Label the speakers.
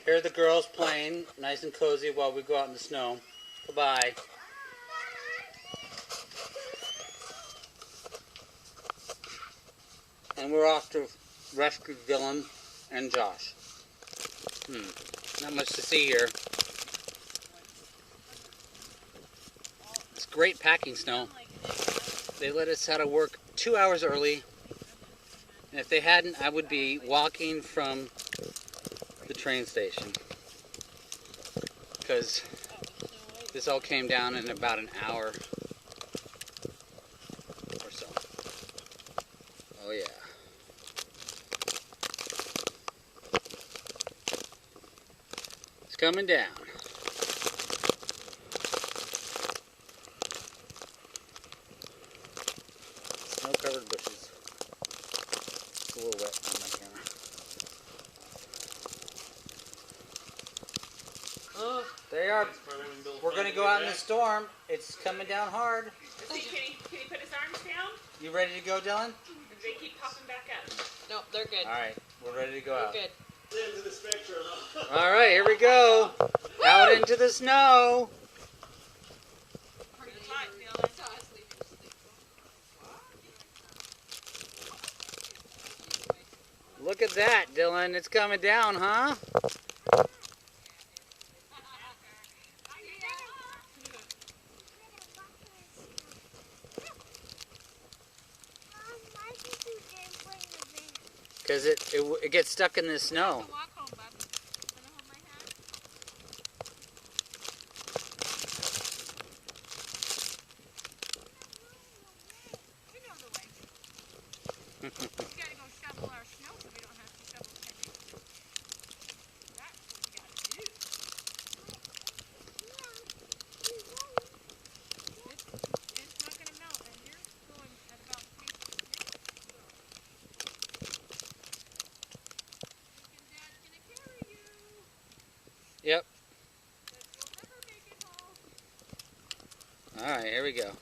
Speaker 1: Here are the girls playing, nice and cozy while we go out in the snow. Goodbye. And we're off to rescue Dillon and Josh. Not much to see here. It's great packing snow. They let us out of work 2 hours early. And if they hadn't, I would be walking from the train station. Because this all came down in about an hour or so. Oh yeah. It's coming down. Snow-covered bushes. It's a little wet on my camera. Oh, they are. We're going to go out in the storm. It's coming down hard.
Speaker 2: Can he put his arms down?
Speaker 1: You ready to go, Dillon?
Speaker 2: They keep popping back up.
Speaker 3: No, they're good.
Speaker 1: All right, we're ready to go
Speaker 3: They're
Speaker 1: out.
Speaker 3: good.
Speaker 1: All right, here we go. Out into the snow. Look at that, Dillon. It's coming down, huh? Because it gets stuck in the snow.
Speaker 3: We gotta go shovel our snow so we don't have to shovel sand. That's what we gotta do. It's not gonna melt, and you're going at about the pace of the snail. Thinking Dad's gonna carry you.
Speaker 1: Yep.
Speaker 3: But you'll never make it home.
Speaker 1: All right, here we go.